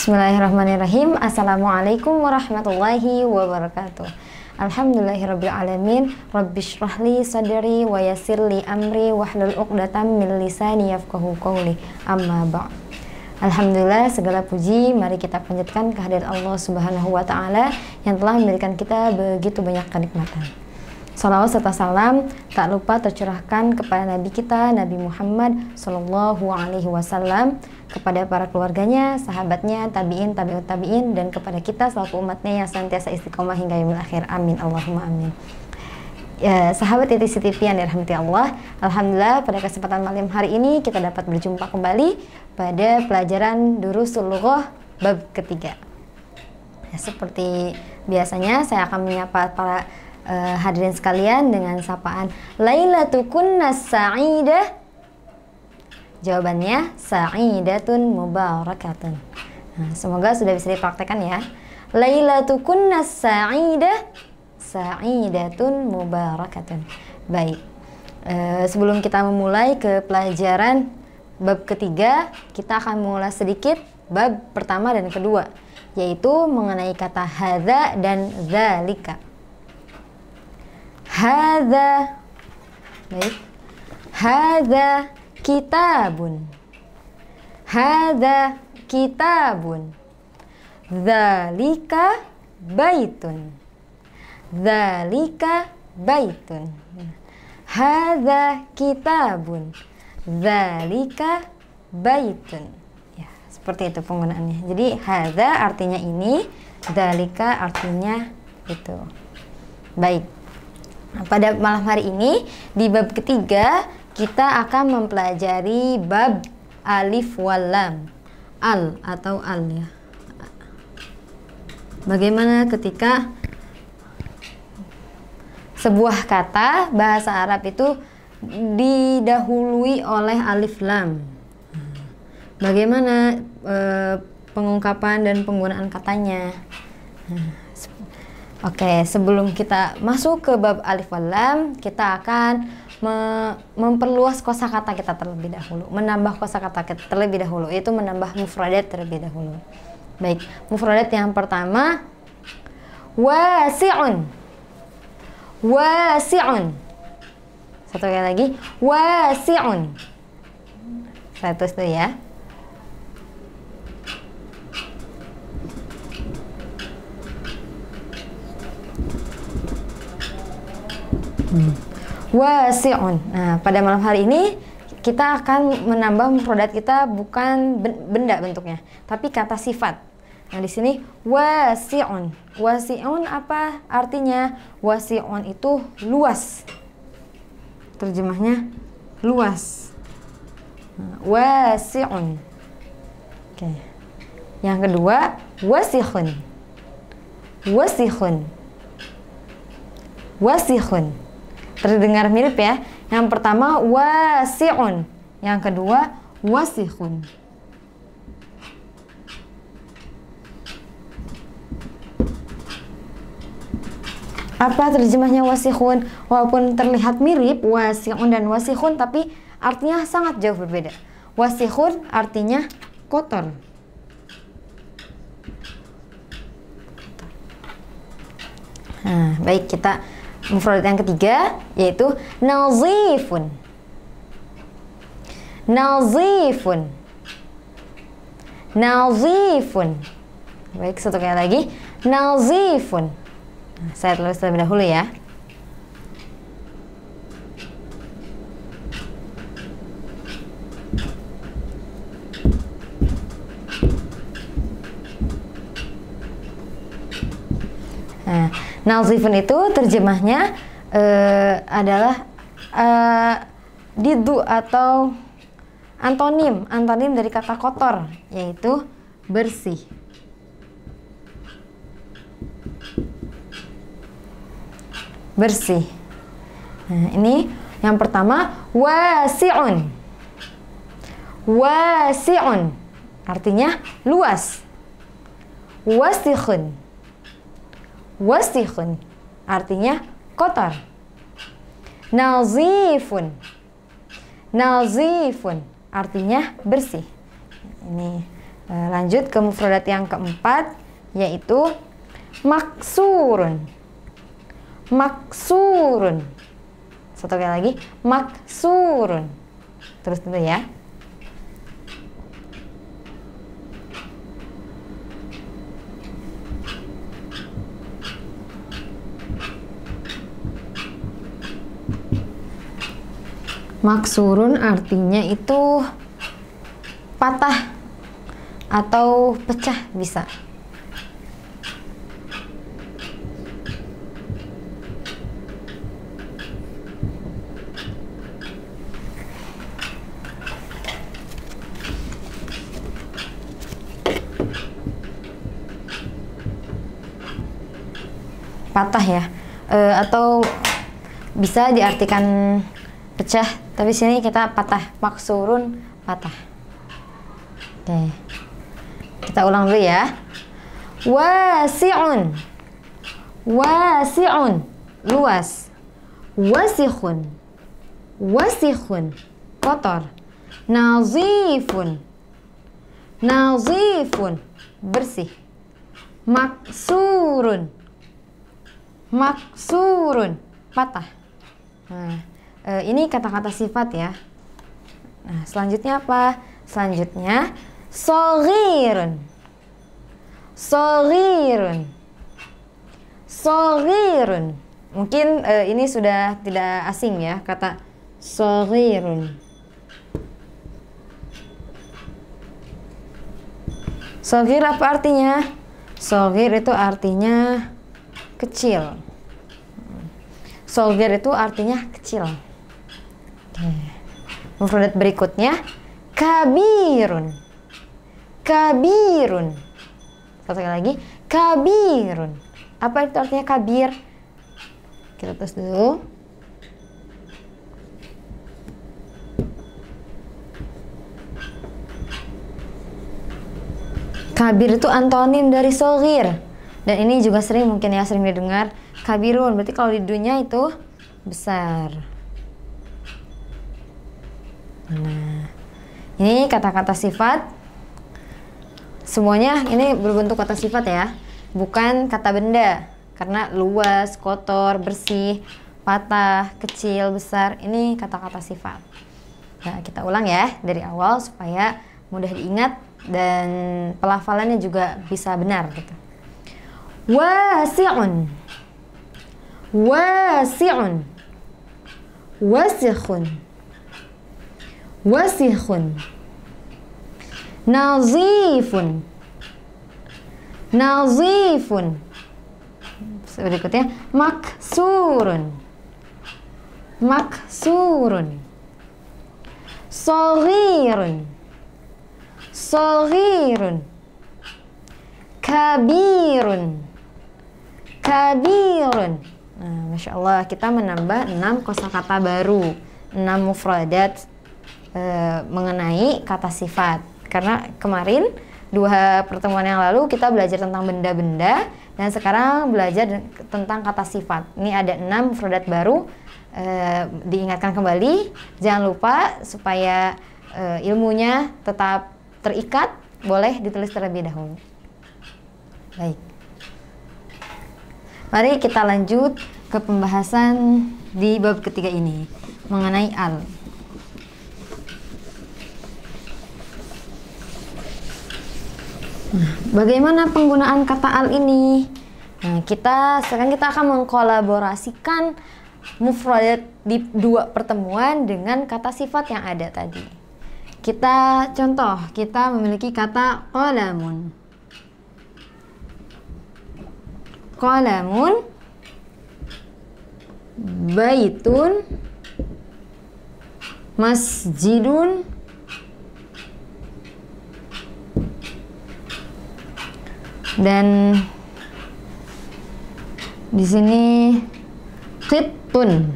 Bismillahirrahmanirrahim. Assalamualaikum warahmatullahi wabarakatuh. Alhamdulillahirabbil alamin. Rabbishrahli sadri wa yassirli amri wahlul 'uqdatam min lisani yafqahu qawli. Amma ba'd. Alhamdulillah, segala puji mari kita panjatkan kehadirat Allah Subhanahu wa taala yang telah memberikan kita begitu banyak kenikmatan. Salawat serta salam tak lupa tercurahkan kepada Nabi kita, Nabi Muhammad Sallallahu Alaihi Wasallam, kepada para keluarganya, sahabatnya, tabi'in, tabi'ut tabi'in, dan kepada kita selaku umatnya yang senantiasa istiqomah hingga yaumil akhir. Amin, Allahumma amin. Ya, sahabat ITC TV yang dirahmati Allah, alhamdulillah pada kesempatan malam hari ini kita dapat berjumpa kembali pada pelajaran Durusul Lughah bab ketiga. Ya, seperti biasanya saya akan menyapa para hadirin sekalian dengan sapaan Lailatukunna sa'idah. Jawabannya sa'idatun mubarakatun. Nah, semoga sudah bisa dipraktekkan ya. Lailatukunna sa'idah, sa'idatun mubarakatun. Baik, sebelum kita memulai ke pelajaran bab ketiga, kita akan mengulas sedikit bab pertama dan kedua, yaitu mengenai kata hadza dan dzalika. Hadza, baik, hadza kitabun, hadza kitabun, dzalika baitun, dzalika baitun, hadza kitabun, dzalika baitun. Ya, seperti itu penggunaannya. Jadi hadza artinya ini, dzalika artinya itu. Baik. Pada malam hari ini di bab ketiga kita akan mempelajari bab alif wal lam, al atau al ya. Bagaimana ketika sebuah kata bahasa Arab itu didahului oleh alif lam. Bagaimana pengungkapan dan penggunaan katanya. Oke, sebelum kita masuk ke bab alif wal lam, kita akan memperluas kosakata kita terlebih dahulu, menambah kosakata kita terlebih dahulu, yaitu menambah mufradat terlebih dahulu. Baik, mufradat yang pertama wasi'un. Wasi'un. Satu kali lagi, wasi'un. Saya tulis dulu ya. Wasi'un. Nah, pada malam hari ini kita akan menambah mufradat kita bukan benda bentuknya, tapi kata sifat. Nah, di sini wasi'un. Wasi'un apa artinya? Wasi'un itu luas. Terjemahnya luas. Nah, wasi'un. Oke. Yang kedua, wasikhun. Wasikhun. Wasikhun. Terdengar mirip ya. Yang pertama wasi'un, yang kedua wasikhun. Apa terjemahnya wasikhun? Walaupun terlihat mirip wasi'un dan wasikhun, tapi artinya sangat jauh berbeda. Wasikhun artinya kotor. Nah, baik, kita mufradat yang ketiga yaitu nazifun. Nazifun. Nazifun. Baik, satu kali lagi, nazifun. Nah, saya tulis terlebih dahulu ya. Nah, nazifun itu terjemahnya adalah didu atau antonim dari kata kotor, yaitu bersih. Bersih. Nah, ini yang pertama wasi'un. Wasi'un artinya luas. Wasikhun. Wasikhun artinya kotor. Nazifun. Nazifun artinya bersih. Ini Lanjut ke mufradat yang keempat, yaitu maksurun. Maksurun. Satu kali lagi, maksurun. Terus dulu ya. Maksurun artinya itu patah atau pecah bisa. Patah ya, atau bisa diartikan pecah, tapi sini kita patah, maksurun patah. Oke, kita ulang dulu ya. Wasi'un, wasi'un, luas. Wasikhun, wasikhun, kotor. Nazifun, nazifun, bersih. Maksurun, maksurun, patah. Nah, ini kata-kata sifat ya. Nah, selanjutnya apa? Selanjutnya shaghirun. Shaghirun. Shaghirun. Mungkin ini sudah tidak asing ya kata shaghirun. Shaghir apa artinya? Shaghir itu artinya kecil. Shaghir itu artinya kecil. Oke. Mufradat berikutnya kabirun. Kabirun. Satu kali lagi, kabirun. Apa itu artinya kabir? Kita tes dulu. Kabir itu antonim dari shaghir. Dan ini juga sering didengar. Kabirun, berarti kalau di dunia itu besar. Nah, ini kata-kata sifat. Semuanya ini berbentuk kata sifat ya, bukan kata benda. Karena luas, kotor, bersih, patah, kecil, besar, ini kata-kata sifat. Nah, kita ulang ya dari awal supaya mudah diingat dan pelafalannya juga bisa benar gitu. Wasi'un, wasi'un, wasikhun, wasikhun, nazifun, nazifun. Berikutnya maksurun, maksurun, shaghirun, shaghirun, kabirun, kabirun. Nah, Masya Allah, kita menambah 6 kosakata baru, 6 mufradat mengenai kata sifat. Karena kemarin 2 pertemuan yang lalu kita belajar tentang benda-benda, dan sekarang belajar tentang kata sifat. Ini ada 6 mufradat baru, diingatkan kembali. Jangan lupa supaya ilmunya tetap terikat, boleh ditulis terlebih dahulu. Baik. Mari kita lanjut ke pembahasan di bab ketiga ini mengenai al. Nah, bagaimana penggunaan kata al ini? Nah, sekarang kita akan mengkolaborasikan mufradat di 2 pertemuan dengan kata sifat yang ada tadi. Kita contoh, kita memiliki kata qalamun. Qalamun, baitun, masjidun, dan di sini qittun.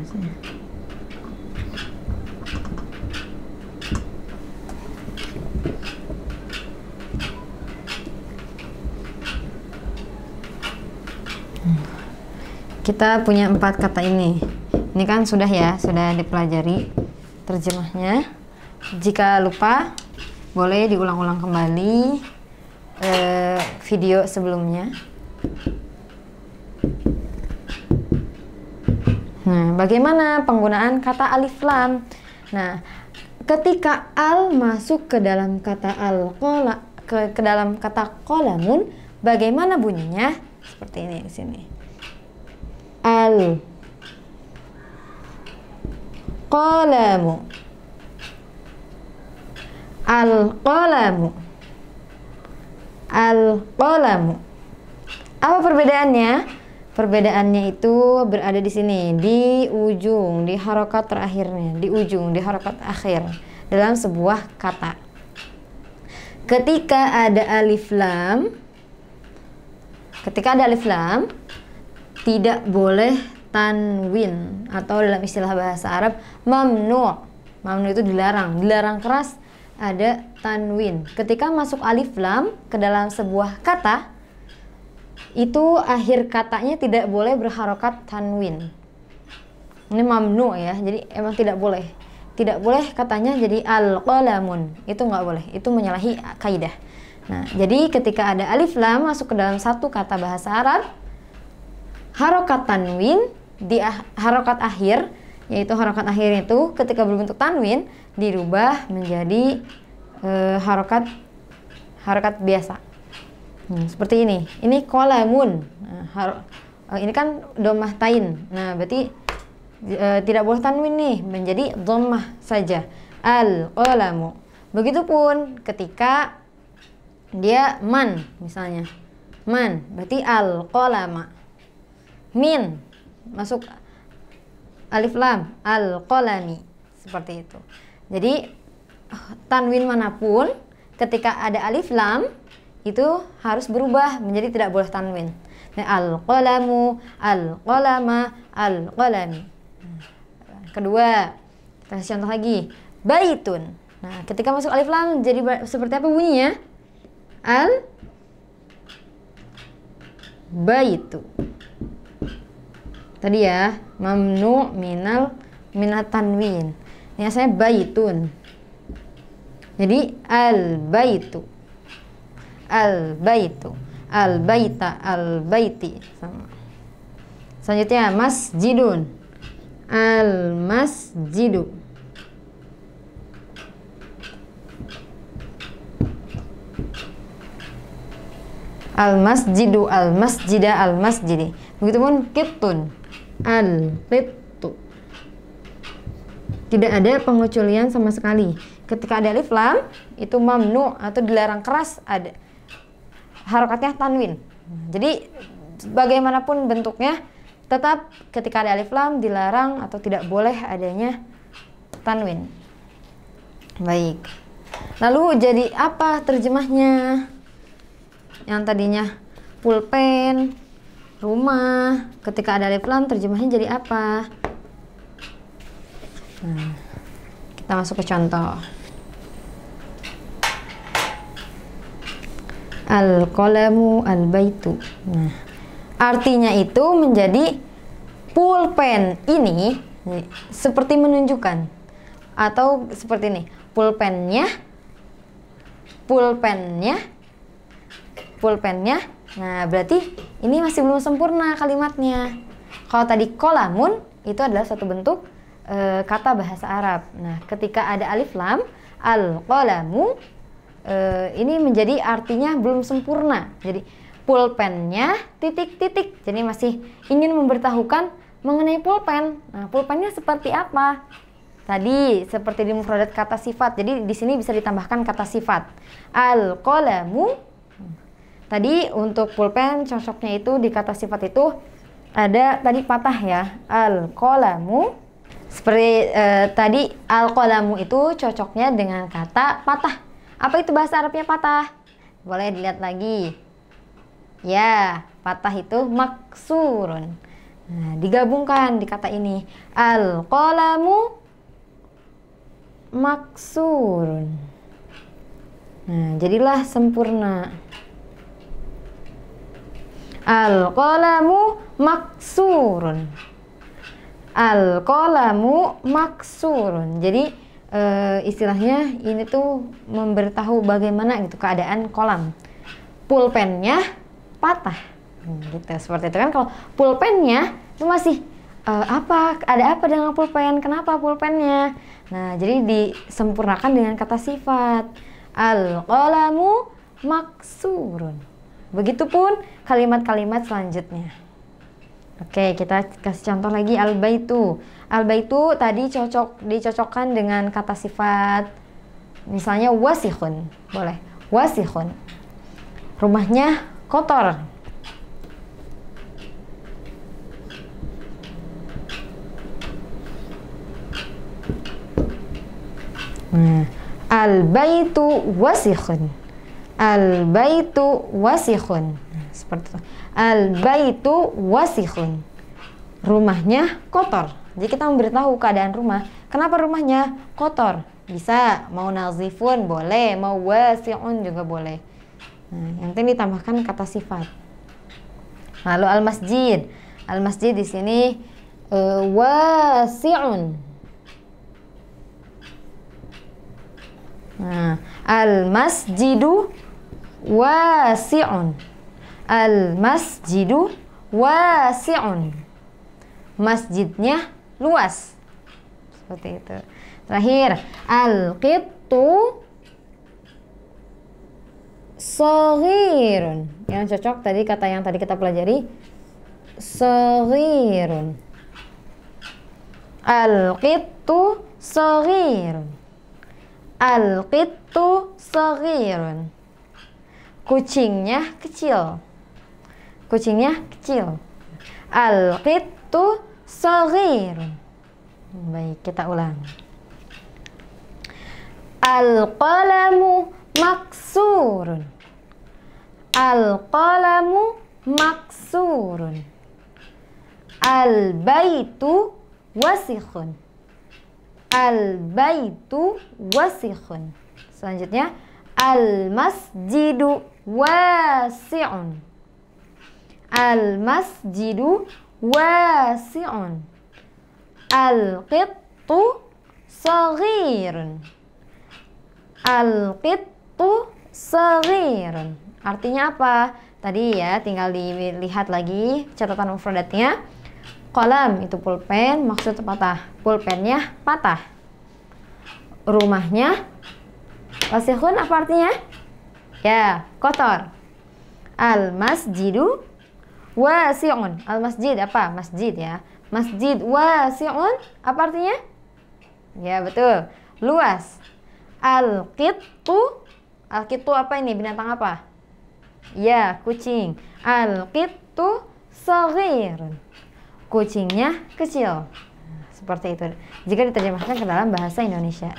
Kita punya 4 kata ini. Ini kan sudah ya, sudah dipelajari terjemahnya. Jika lupa, boleh diulang-ulang kembali video sebelumnya. Nah, bagaimana penggunaan kata alif lam? Nah, ketika al masuk ke dalam kata ke dalam kata qalamun, bagaimana bunyinya? Seperti ini di sini. Al qalamu. Al qalamu. Al qalamu. Apa perbedaannya? Perbedaannya itu berada di sini, di ujung, di harokat terakhirnya, di ujung, di harokat akhir dalam sebuah kata. Ketika ada alif lam, tidak boleh tanwin, atau dalam istilah bahasa Arab mamnu'. Mamnu' itu dilarang, dilarang keras ada tanwin. Ketika masuk alif lam ke dalam sebuah kata, itu akhir katanya tidak boleh berharokat tanwin. Ini mamnu ya, jadi emang tidak boleh. Tidak boleh katanya jadi al-qalamun. Itu nggak boleh, itu menyalahi kaidah. Nah, jadi ketika ada alif lam masuk ke dalam satu kata bahasa Arab, harokat tanwin di harokat akhir, yaitu harokat akhir itu ketika berbentuk tanwin dirubah menjadi harokat biasa. Seperti ini. Ini qalamun. Nah, ini kan dhammah tain. Nah, berarti tidak boleh tanwin nih, menjadi dhammah saja. Al-qalamu. Begitupun ketika dia man misalnya. Man, berarti al-qalama. Min, masuk alif lam, al-qalami. Seperti itu. Jadi tanwin manapun ketika ada alif lam itu harus berubah menjadi tidak boleh tanwin. Nah, al-qalamu, al-qalama, al-qalami. Kedua, kita kasih contoh lagi. Baitun. Nah, ketika masuk alif lam jadi seperti apa bunyinya? Al-baitu. Tadi ya, mamnu minat tanwin. Ini asalnya baitun. Jadi al-baitu. Al-baitu, al-baita, al-baiti sama. Selanjutnya masjidun, al-masjidu. Al-masjidu, al-masjida, al-masjidi. Begitupun kittun, al-qittu. Tidak ada pengecualian sama sekali. Ketika ada alif lam itu mamnu atau dilarang keras ada harokatnya tanwin. Jadi bagaimanapun bentuknya tetap ketika ada alif lam dilarang atau tidak boleh adanya tanwin. Baik. Lalu jadi apa terjemahnya? Yang tadinya pulpen, rumah, ketika ada alif lam terjemahnya jadi apa? Nah, kita masuk ke contoh. Al-qalamu, al-baitu. Nah, artinya itu menjadi pulpen ini seperti menunjukkan atau seperti ini. Pulpennya. Nah, berarti ini masih belum sempurna kalimatnya. Kalau tadi qalamun itu adalah satu bentuk kata bahasa Arab. Nah, ketika ada alif lam, al-qalamu ini menjadi artinya belum sempurna. Jadi pulpennya titik-titik. Jadi masih ingin memberitahukan mengenai pulpen. Nah, pulpennya seperti apa? Tadi seperti di mufradat kata sifat. Jadi di sini bisa ditambahkan kata sifat. Al-qalamu. Tadi untuk pulpen cocoknya itu di kata sifat itu ada tadi patah ya. Al-qalamu. Seperti tadi al-qalamu itu cocoknya dengan kata patah. Apa itu bahasa Arabnya patah? Boleh dilihat lagi. Ya, patah itu maksurun. Nah, digabungkan di kata ini. Al-qalamu maksurun. Nah, jadilah sempurna. Al-qalamu maksurun. Al-qalamu maksurun. Jadi istilahnya ini tuh memberitahu bagaimana gitu keadaan kolam. pulpennya patah. Gitu, seperti itu kan. Kalau pulpennya itu masih ada apa dengan pulpen? Kenapa pulpennya? Nah, jadi disempurnakan dengan kata sifat. Al-qalamu maksurun. Begitupun kalimat-kalimat selanjutnya. Oke, kita kasih contoh lagi al-baitu. Al-baitu tadi dicocokkan dengan kata sifat. Misalnya wasikhun. Boleh. Wasikhun. Rumahnya kotor. Al-baitu wasikhun. Al-baitu wasikhun. Seperti itu. Al-baitu wasikhun. Rumahnya kotor. Jadi kita memberitahu keadaan rumah. Kenapa rumahnya kotor? Bisa, mau nazifun boleh, mau wasi'un juga boleh. Nah, yang penting ditambahkan kata sifat. Lalu al-masjid. Al-masjid di sini wasi'un. Nah, al-masjidu wasi'un. Al-masjidu wasi'un. Masjidnya luas. Seperti itu. Terakhir, al-qittu saghirun. Yang cocok tadi kata yang tadi kita pelajari, saghirun. Al-qittu saghirun. Al-qittu saghirun. Kucingnya kecil. Kucingnya kecil. Al-qittu saghirun. Baik, kita ulang. Al-qalamu maksurun. Al-qalamu maksurun. Al-baitu wasikhun. Al-baitu wasikhun. Selanjutnya, al-masjidu wasi'un. Al-masjidu wasi'un. Al-qittu saghirun. Al-qittu saghirun. Artinya apa? Tadi ya, tinggal dilihat lagi catatan mufradatnya. Qalam itu pulpen, maksud patah. Pulpennya patah. Rumahnya wasikhun apa artinya? Ya, kotor. Al-masjidu wasi'un. Al-masjid apa? Masjid ya. Masjid wasi'un apa artinya? Ya, betul. Luas. Al-qittu. Al-qittu apa ini? Binatang apa? Ya, kucing. Al-qittu saghirun. Kucingnya kecil. Seperti itu. Jika diterjemahkan ke dalam bahasa Indonesia.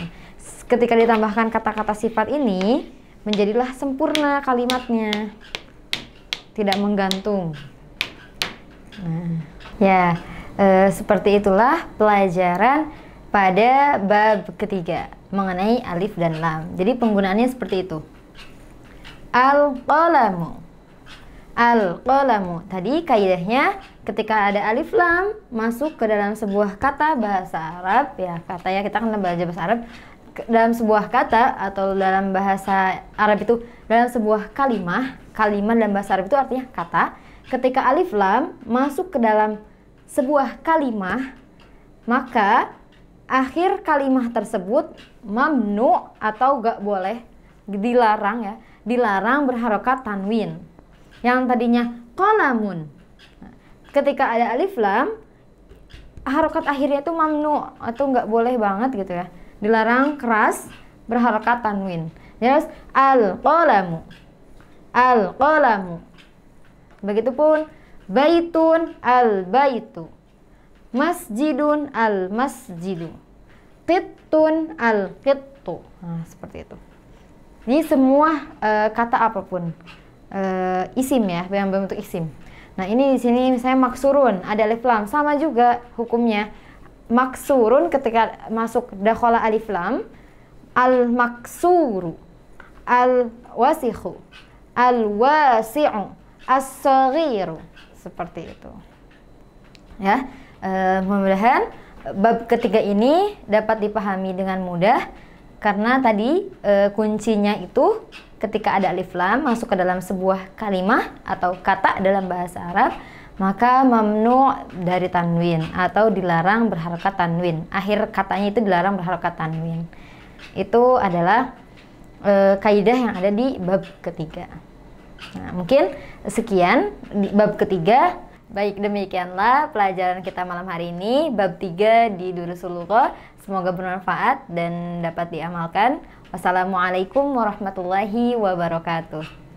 Ketika ditambahkan kata-kata sifat ini, menjadilah sempurna kalimatnya. Tidak menggantung. Nah, ya, seperti itulah pelajaran pada bab ketiga mengenai alif dan lam. Jadi penggunaannya seperti itu. Al-qalamu. Al-qalamu. Tadi kaidahnya ketika ada alif lam masuk ke dalam sebuah kata bahasa Arab, ya kata ya, kita kan belajar bahasa Arab, dalam sebuah kata atau dalam bahasa Arab itu dalam sebuah kalimat dalam bahasa Arab itu artinya kata. Ketika alif lam masuk ke dalam sebuah kalimat, maka akhir kalimat tersebut mamnu atau gak boleh, dilarang ya, dilarang berharokat tanwin. Yang tadinya qalamun. Ketika ada alif lam, harokat akhirnya itu mamnu atau nggak boleh banget gitu ya. Dilarang keras berharokat tanwin. Terus al-qalamu. Al-qalamu. Begitupun baitun al-baitu. Masjidun al-masjidu. Qittun al-qittu. Nah, seperti itu. Ini semua kata apapun. Isim ya, yang berbentuk isim. Nah, ini di sini misalnya maksurun, ada alif lam, sama juga hukumnya. Maksurun ketika masuk dakhala alif lam, al-maksuru, al-wasikhu, al-wasi'u, as-saghiru. Seperti itu. Ya, mudah-mudahan bab ketiga ini dapat dipahami dengan mudah. Karena tadi kuncinya itu ketika ada alif lam masuk ke dalam sebuah kalimah atau kata dalam bahasa Arab, maka mamnu dari tanwin atau dilarang berharokat tanwin. Akhir katanya itu dilarang berharokat tanwin. Itu adalah kaidah yang ada di bab ketiga. Nah, mungkin sekian di bab ketiga. Baik, demikianlah pelajaran kita malam hari ini, bab 3 di Durusul Lughah. Semoga bermanfaat dan dapat diamalkan. Wassalamualaikum warahmatullahi wabarakatuh.